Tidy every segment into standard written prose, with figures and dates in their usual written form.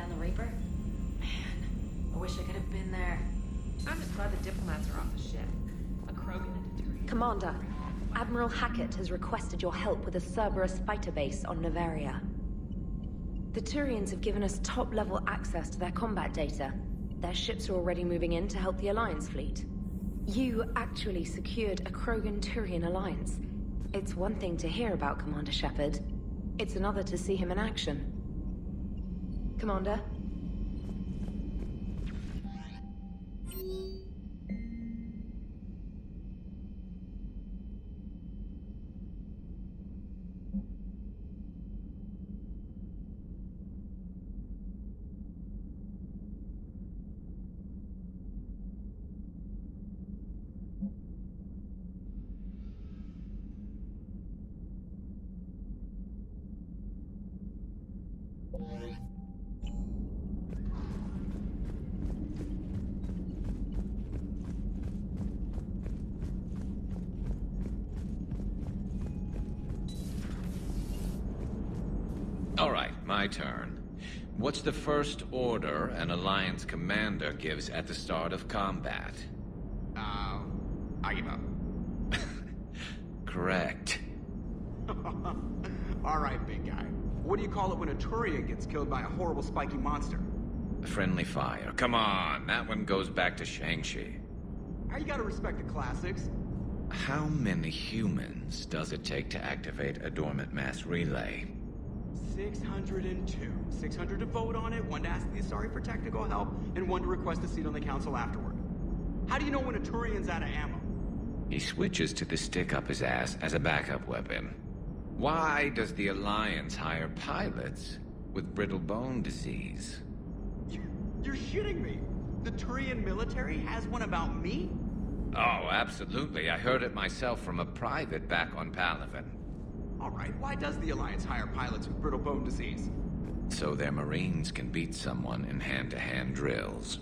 down the Reaper? Man, I wish I could have been there. I'm just glad the diplomats are off the ship. A Krogan and a Turian. Commander, Admiral Hackett has requested your help with a Cerberus fighter base on Noveria. The Turians have given us top-level access to their combat data. Their ships are already moving in to help the Alliance fleet. You actually secured a Krogan-Turian alliance. It's one thing to hear about Commander Shepard. It's another to see him in action. Commander? All right, my turn. What's the first order an Alliance commander gives at the start of combat? I give up. Correct. All right, big guy. What do you call it when a Turian gets killed by a horrible spiky monster? Friendly fire. Come on, that one goes back to Shang-Chi. You gotta respect the classics. How many humans does it take to activate a dormant mass relay? 602. 600 to vote on it, 1 to ask the Asari for technical help, and 1 to request a seat on the council afterward. How do you know when a Turian's out of ammo? He switches to the stick up his ass as a backup weapon. Why does the Alliance hire pilots with brittle bone disease? You're shitting me. The Turian military has one about me? Oh, absolutely. I heard it myself from a private back on Palaven. All right, why does the Alliance hire pilots with brittle bone disease? So their Marines can beat someone in hand-to-hand drills.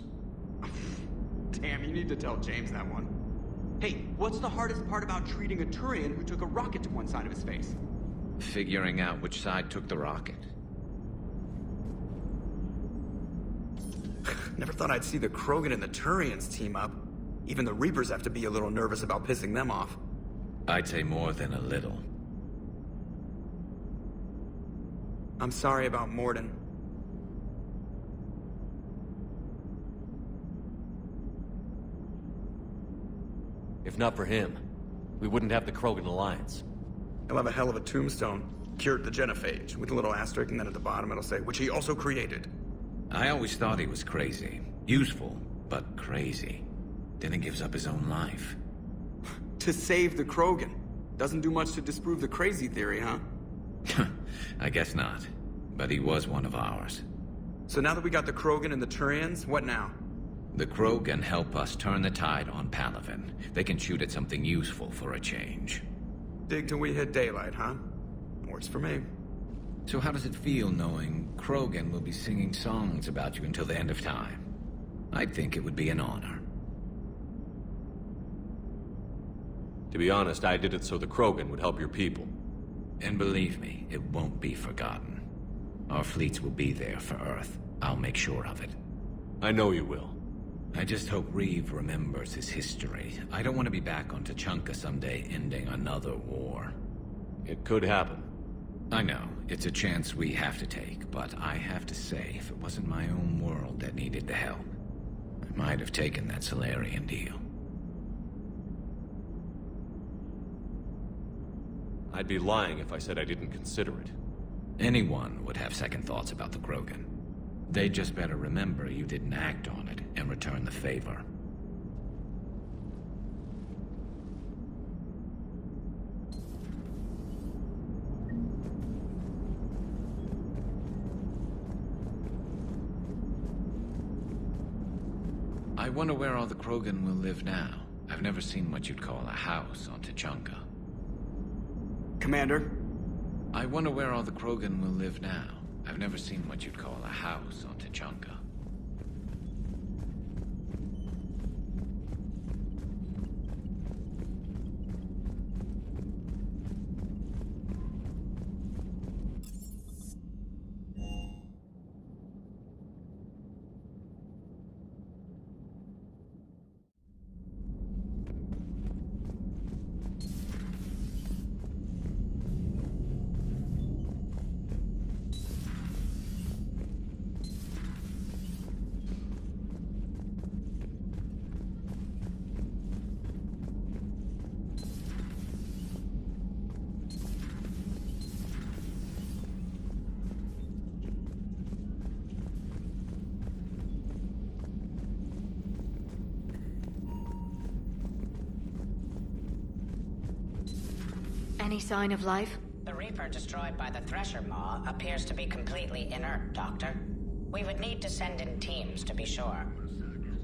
Damn, you need to tell James that one. Hey, what's the hardest part about treating a Turian who took a rocket to one side of his face? Figuring out which side took the rocket. Never thought I'd see the Krogan and the Turians team up. Even the Reapers have to be a little nervous about pissing them off. I'd say more than a little. I'm sorry about Mordin. If not for him, we wouldn't have the Krogan Alliance. He'll have a hell of a tombstone. Cured the genophage, with a little asterisk, and then at the bottom it'll say, which he also created. I always thought he was crazy. Useful, but crazy. Then he gives up his own life. To save the Krogan. Doesn't do much to disprove the crazy theory, huh? I guess not. But he was one of ours. So now that we got the Krogan and the Turians, what now? The Krogan help us turn the tide on Palaven. They can shoot at something useful for a change. Dig till we hit daylight, huh? Works for me. So how does it feel knowing Krogan will be singing songs about you until the end of time? I'd think it would be an honor. To be honest, I did it so the Krogan would help your people. And believe me, it won't be forgotten. Our fleets will be there for Earth. I'll make sure of it. I know you will. I just hope Reeve remembers his history. I don't want to be back on Tuchanka someday ending another war. It could happen. I know, it's a chance we have to take, but I have to say, if it wasn't my own world that needed the help, I might have taken that Salarian deal. I'd be lying if I said I didn't consider it. Anyone would have second thoughts about the Krogan. They just better remember you didn't act on it and return the favor. I wonder where all the Krogan will live now. I've never seen what you'd call a house on Tuchanka. Commander? I wonder where all the Krogan will live now. I've never seen what you'd call a house on Tuchanka. Any sign of life? The Reaper destroyed by the Thresher Maw appears to be completely inert, Doctor. We would need to send in teams to be sure.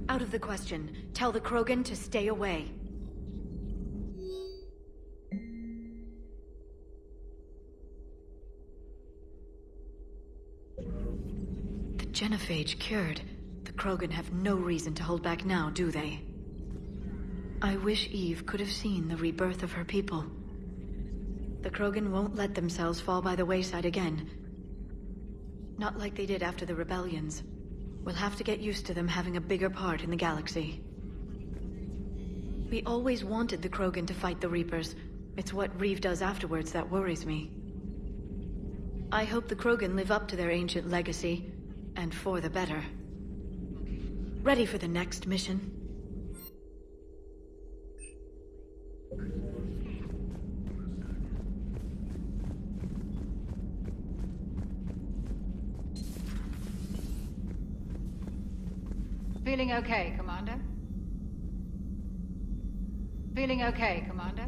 Out of the question. Tell the Krogan to stay away. The Genophage cured. The Krogan have no reason to hold back now, do they? I wish Eve could have seen the rebirth of her people. The Krogan won't let themselves fall by the wayside again. Not like they did after the rebellions. We'll have to get used to them having a bigger part in the galaxy. We always wanted the Krogan to fight the Reapers. It's what Reeve does afterwards that worries me. I hope the Krogan live up to their ancient legacy, and for the better. Ready for the next mission? Feeling okay, Commander? Feeling okay, Commander?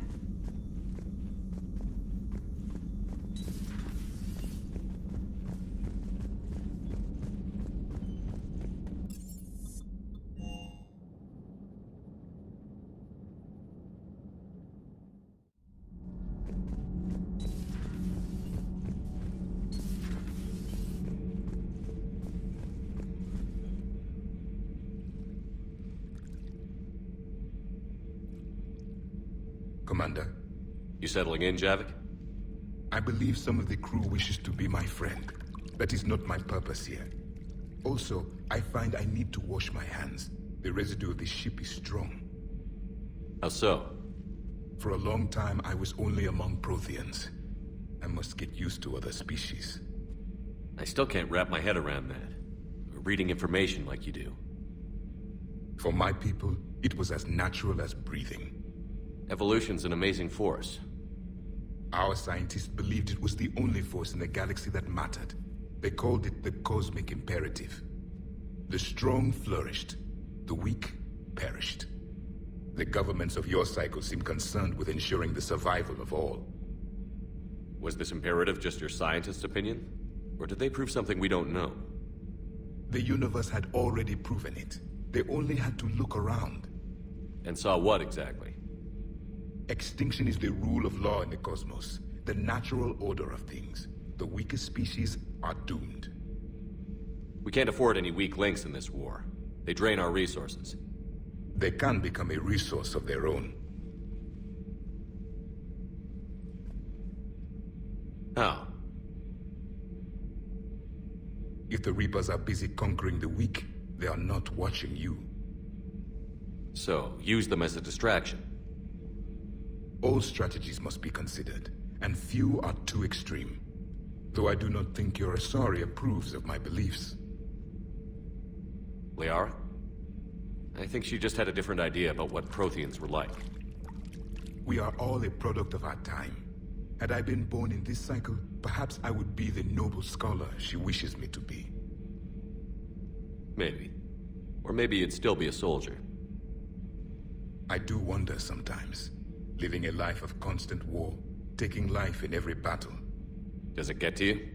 Commander. You settling in, Javik? I believe some of the crew wishes to be my friend. That is not my purpose here. Also, I find I need to wash my hands. The residue of the ship is strong. How so? For a long time, I was only among Protheans. I must get used to other species. I still can't wrap my head around that. Reading information like you do. For my people, it was as natural as breathing. Evolution's an amazing force. Our scientists believed it was the only force in the galaxy that mattered. They called it the cosmic imperative. The strong flourished, the weak perished. The governments of your cycle seem concerned with ensuring the survival of all. Was this imperative just your scientist's opinion? Or did they prove something we don't know? The universe had already proven it. They only had to look around. And saw what exactly? Extinction is the rule of law in the cosmos, the natural order of things. The weakest species are doomed. We can't afford any weak links in this war. They drain our resources. They can become a resource of their own. How? If the Reapers are busy conquering the weak, they are not watching you. So, use them as a distraction. All strategies must be considered, and few are too extreme. Though I do not think your Asari approves of my beliefs. Liara? I think she just had a different idea about what Protheans were like. We are all a product of our time. Had I been born in this cycle, perhaps I would be the noble scholar she wishes me to be. Maybe. Or maybe you'd still be a soldier. I do wonder sometimes. Living a life of constant war, taking life in every battle. Does it get to you?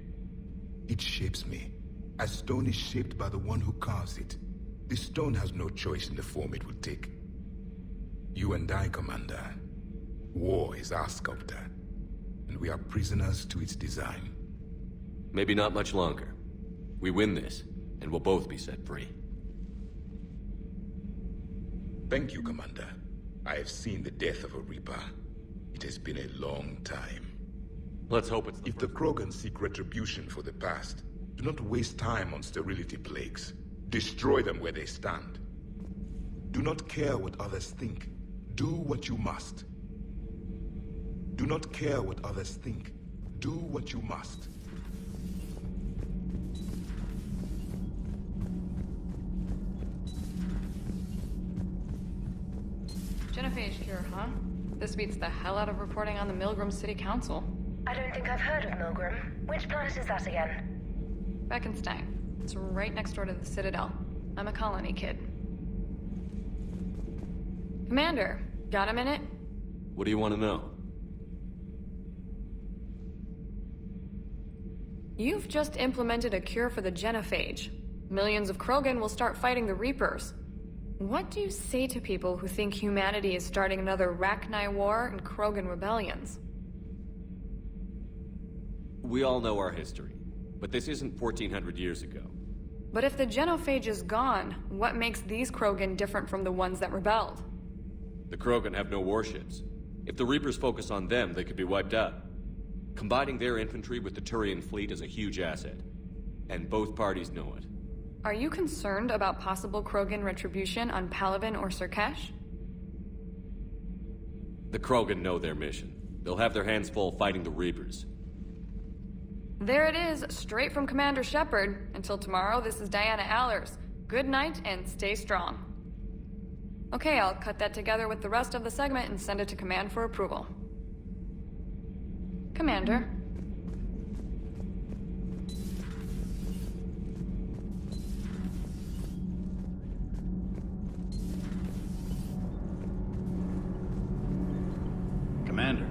It shapes me, as stone is shaped by the one who carves it. The stone has no choice in the form it will take. You and I, Commander. War is our sculptor, and we are prisoners to its design. Maybe not much longer. We win this, and we'll both be set free. Thank you, Commander. I have seen the death of a Reaper. It has been a long time. Let's hope it's If the Krogan seek retribution for the past, do not waste time on sterility plagues. Destroy them where they stand. Do not care what others think. Do what you must. Do not care what others think. Do what you must. Genophage cure, huh? This beats the hell out of reporting on the Milgram City Council. I don't think I've heard of Milgram. Which planet is that again? Beckenstein. It's right next door to the Citadel. I'm a colony kid. Commander, got a minute? What do you want to know? You've just implemented a cure for the genophage. Millions of Krogan will start fighting the Reapers. What do you say to people who think humanity is starting another Rachni War and Krogan rebellions? We all know our history, but this isn't 1400 years ago. But if the genophage is gone, what makes these Krogan different from the ones that rebelled? The Krogan have no warships. If the Reapers focus on them, they could be wiped out. Combining their infantry with the Turian fleet is a huge asset, and both parties know it. Are you concerned about possible Krogan retribution on Palaven or Surkesh? The Krogan know their mission. They'll have their hands full fighting the Reapers. There it is, straight from Commander Shepard. Until tomorrow, this is Diana Allers. Good night, and stay strong. Okay, I'll cut that together with the rest of the segment and send it to Command for approval. Commander. Commander.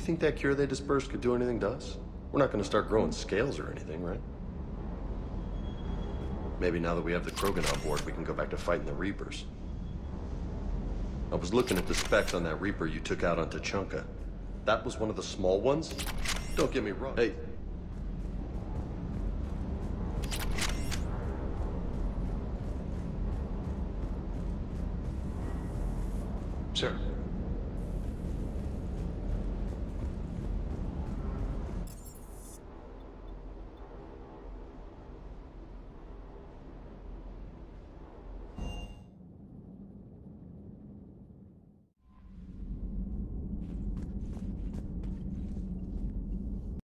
think that cure they dispersed could do anything to us? We're not gonna start growing scales or anything, right? Maybe now that we have the Krogan on board, we can go back to fighting the Reapers. I was looking at the specs on that Reaper you took out on Tuchanka. That was one of the small ones? Don't get me wrong. Hey. Sir.